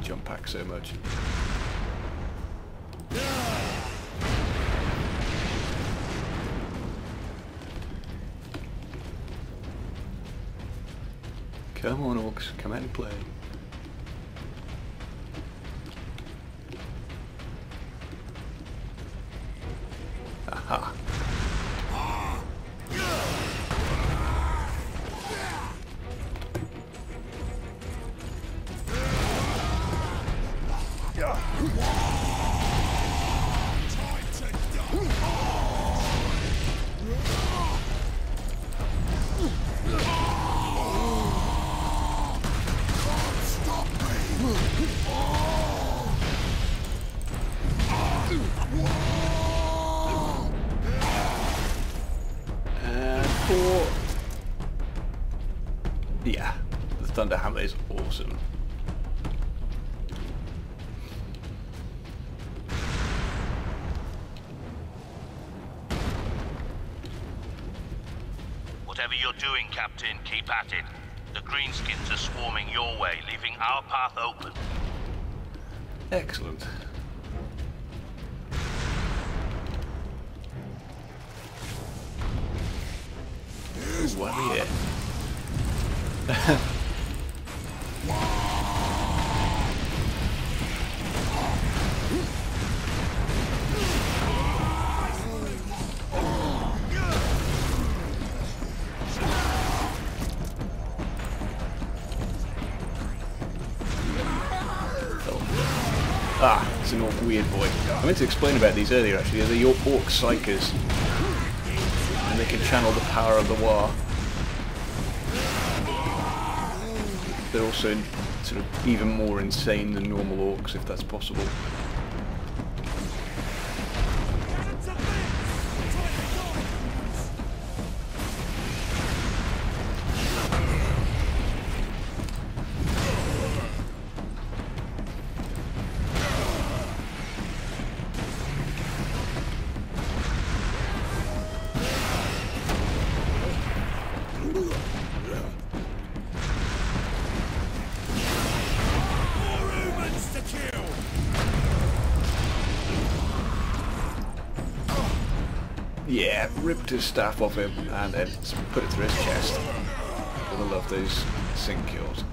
jump pack so much. Come on, orcs, come out and play. Aha. Yeah, the Thunderhammer is awesome. Whatever you're doing, Captain, keep at it. The Greenskins are swarming your way, leaving our path open. Excellent. What are we here? Ah, it's an orc weird boy. I meant to explain about these earlier actually. They're the orc psychers. And they can channel the power of the War. They're also sort of even more insane than normal orcs, if that's possible. Yeah, ripped his staff off him and then put it through his chest. Gotta love those sync kills.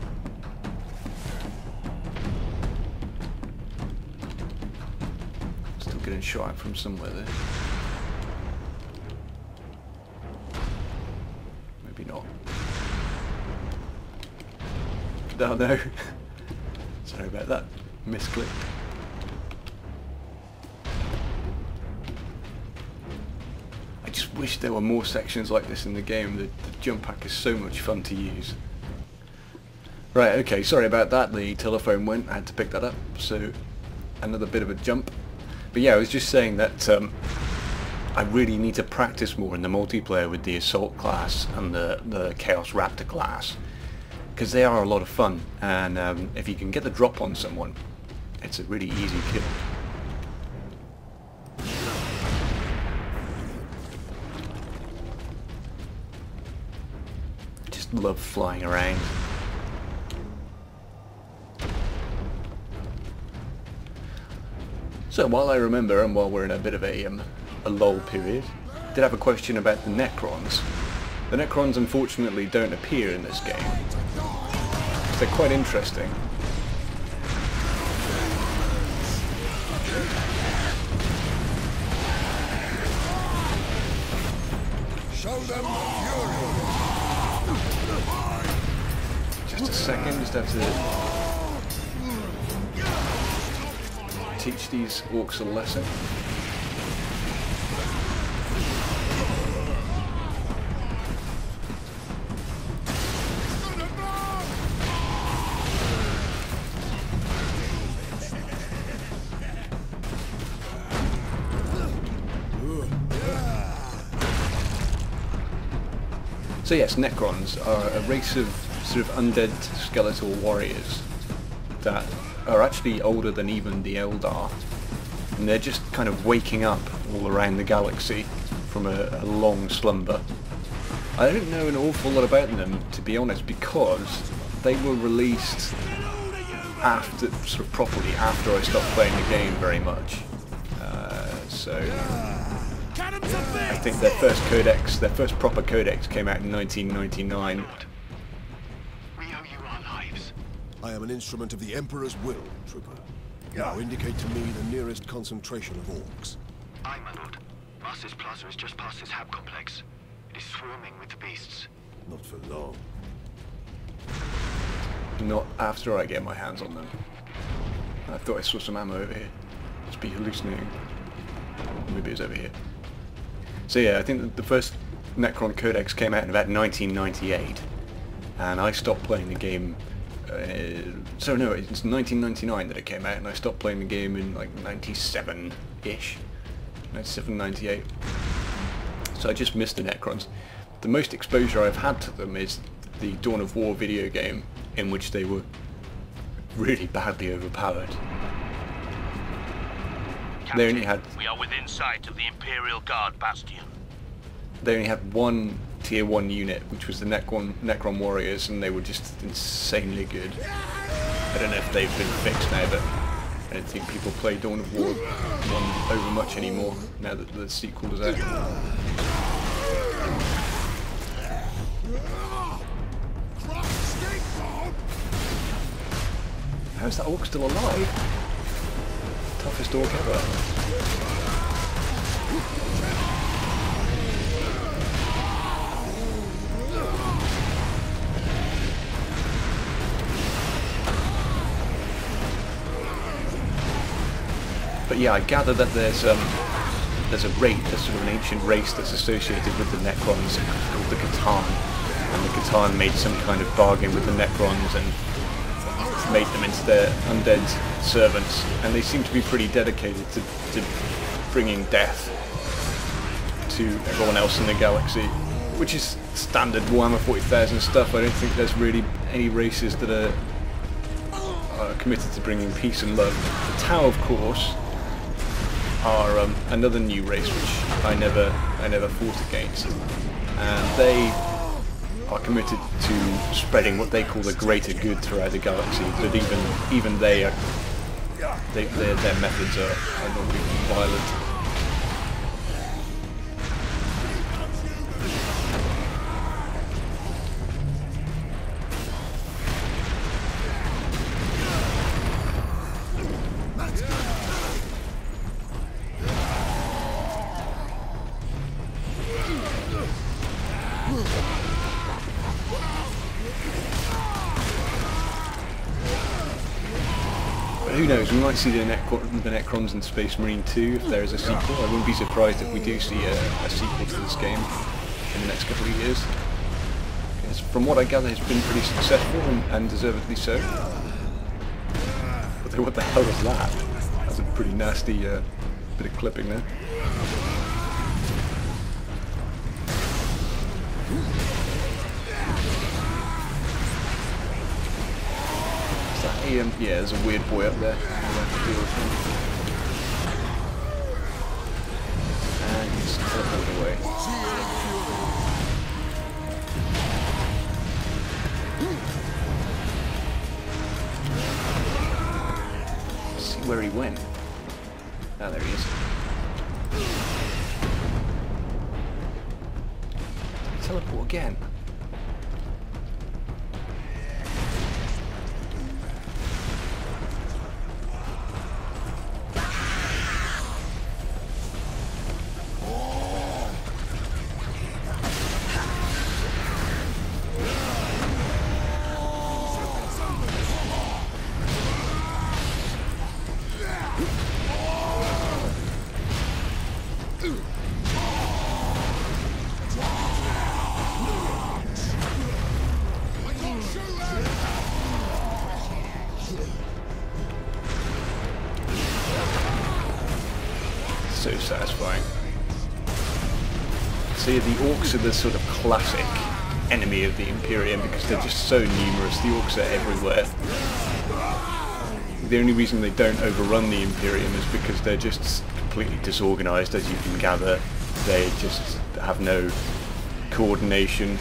Still getting shot from somewhere there. Maybe not. Oh no. Sorry about that. Misclicked. I just wish there were more sections like this in the game. The jump pack is so much fun to use. Right, okay, sorry about that. The telephone went, I had to pick that up, so another bit of a jump. But yeah, I was just saying that I really need to practice more in the multiplayer with the Assault class and the Chaos Raptor class, because they are a lot of fun, and if you can get the drop on someone, it's a really easy kill. Love flying around. So while I remember, and while we're in a bit of a lull period, I did have a question about the Necrons. The Necrons unfortunately don't appear in this game. They're quite interesting. Show them fury. Just a second, just have to teach these orcs a lesson. So yes, Necrons are a race of sort of undead skeletal warriors that are actually older than even the Eldar, and they're just kind of waking up all around the galaxy from a long slumber. I don't know an awful lot about them, to be honest, because they were released after, sort of properly after I stopped playing the game very much. So I think their first codex, their first proper codex came out in 1999. We owe you our lives. I am an instrument of the Emperor's will, Trooper. Now indicate to me the nearest concentration of orcs. Aye, my lord. Master's Plaza is just past this hab complex. It is swarming with the beasts. Not for long. Not after I get my hands on them. I thought I saw some ammo over here. Must be hallucinating. Maybe it's over here. So yeah, I think that the first Necron Codex came out in about 1998, and I stopped playing the game. So no, it's 1999 that it came out, and I stopped playing the game in like 97-ish, 97, 98. So I just missed the Necrons. The most exposure I've had to them is the Dawn of War video game, in which they were really badly overpowered. They only had... We are within sight of the Imperial Guard Bastion. They only had one tier 1 unit, which was the Necron Warriors, and they were just insanely good. I don't know if they've been fixed now, but I don't think people play Dawn of War 1 over much anymore, now that the sequel is out. How's that orc still alive? Toughest orc ever. But yeah, I gather that there's a race, there's sort of an ancient race that's associated with the Necrons called the Catan, and the Catan made some kind of bargain with the Necrons and made them into their undead servants, and they seem to be pretty dedicated to bringing death to everyone else in the galaxy, which is standard Warhammer 40,000 stuff. I don't think there's really any races that are committed to bringing peace and love. The Tau, of course, are another new race which I never fought against, and they are committed to spreading what they call the greater good throughout the galaxy. But even they are, their methods are normally violent. Who knows, we might see the Necrons in Space Marine 2 if there is a sequel. I wouldn't be surprised if we do see a sequel to this game in the next couple of years. Because from what I gather, it's been pretty successful and deservedly so. But what the hell was that? That's a pretty nasty bit of clipping there. Yeah, there's a weird boy up there. And he's teleported away. Let's see where he went. Ah, there he is. Teleport again. So satisfying. See, the orcs are the sort of classic enemy of the Imperium because they're just so numerous. The orcs are everywhere. The only reason they don't overrun the Imperium is because they're just completely disorganized, as you can gather. They just have no coordination,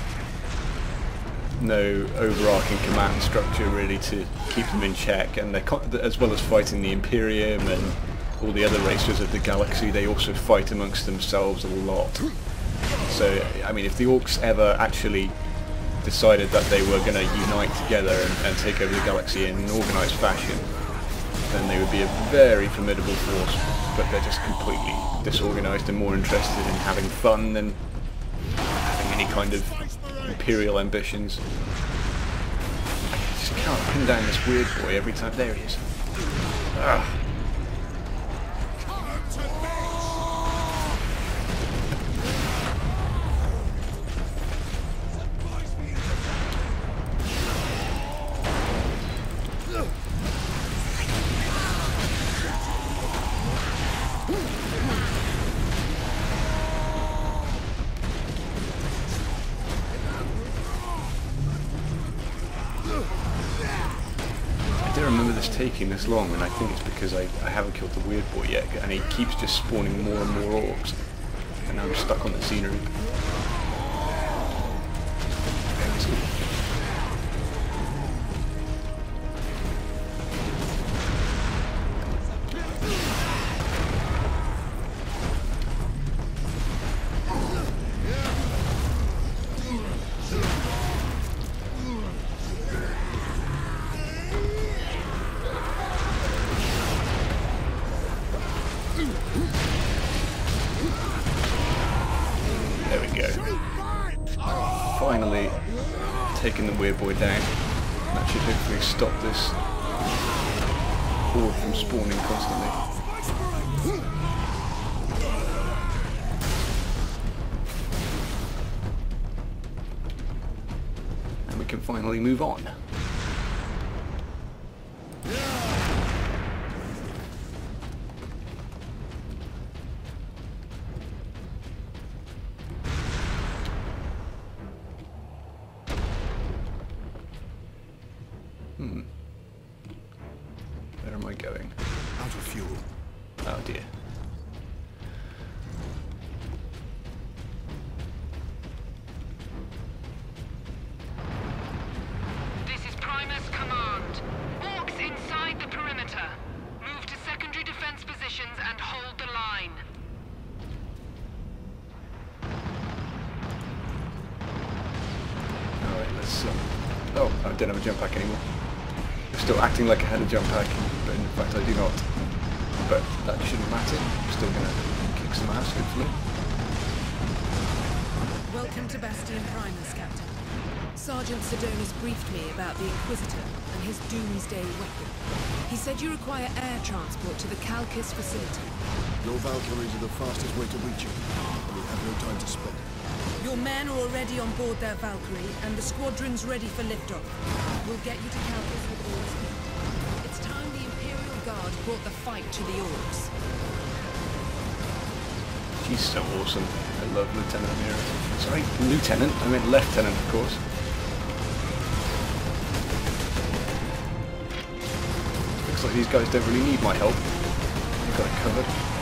no overarching command structure really to keep them in check, and as well as fighting the Imperium and all the other races of the galaxy, they also fight amongst themselves a lot. So, I mean, if the Orcs ever actually decided that they were going to unite together and take over the galaxy in an organised fashion, then they would be a very formidable force, but they're just completely disorganised and more interested in having fun than having any kind of imperial ambitions. I just can't pin down this weird boy every time. There he is. Ugh. I don't remember this taking this long, and I think it's because I haven't killed the weird boy yet, and he keeps just spawning more and more orcs, and now I'm stuck on the scenery. There we go. Finally taking the weird boy down. That should hopefully stop this horde from spawning constantly. And we can finally move on. Where am I going? Out of fuel. Oh dear. This is Primus Command. Orcs inside the perimeter. Move to secondary defense positions and hold the line. Alright, let's oh, I don't have a jump pack anymore. I'm still acting like I had a jump pack, but in fact I do not. But that shouldn't matter. I'm still going to kick some ass, hopefully. Welcome to Bastion Primus, Captain. Sergeant Sedonis briefed me about the Inquisitor and his doomsday weapon. He said you require air transport to the Calcus facility. Your Valkyries are the fastest way to reach it, and we have no time to spare. Your men are already on board their Valkyrie, and the squadron's ready for liftoff. We'll get you to Calcus with all speed. It's time the Imperial Guard brought the fight to the Orcs. She's so awesome. I love Lieutenant Mira. Sorry, Lieutenant. I meant Lieutenant, of course. Looks like these guys don't really need my help. They've got it covered.